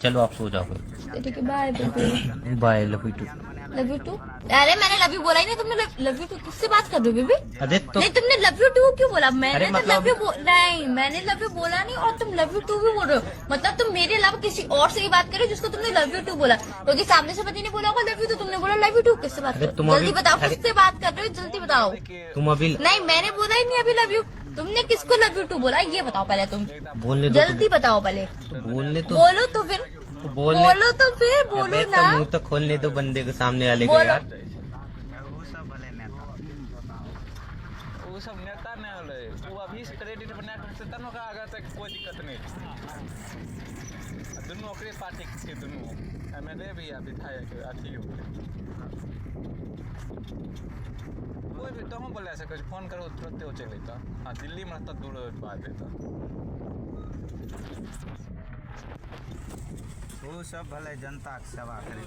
चलो आप सो जाओ फिर। ठीक है, bye baby. Bye, love you too. Love you too? अरे मैंने लव यू बोला ही नहीं, तुमने लव यू टू किससे बात कर रहे हो बेबी? अरे तो नहीं, तुमने लव यू टू क्यों बोला? मैंने अरे तो मतलब- लव यू नहीं, मैंने लव यू बोला नहीं, और तुम लव यू टू भी बोल रहे हो। मतलब तुम मेरे अलावा किसी और से ही बात कर रहे हो जिसको तुमने लव यू टू बोला, क्योंकि सामने से पति ने बोला होगा लव यू टू, तुमने बोला लव यू टू। किससे बात कर रहे हो? तुम अभी- जल्दी बताओ, अरे- किससे बात कर रहे हो? जल्दी बताओ। तुम अभी नहीं, मैंने बोला ही नहीं अभी लव यू। तुमने किसको लव यू टू बोला ये बताओ पहले तुम। बोलने दो, जल्दी बताओ पहले। तो बोलने तो बोलो तो फिर, बोलने बोलो तो फिर, बोलो अबे ना। तो मुंह तो खोलने दो बंदे के सामने वाले को बोलो। यार। वो सब नेता नहीं होले, वो अभी क्रेडिट बना से तनो का आगे तक कोई दिक्कत नहीं। दोनों ओकरे पार्टी के दोनों एमएलए भी आ विधायक अथी हो। कोई भी तो बोले से कुछ फोन करो तुरंत हो चले था। हां दिल्ली में तो दूर बात है तो वो सब भले जनता के सेवा करे।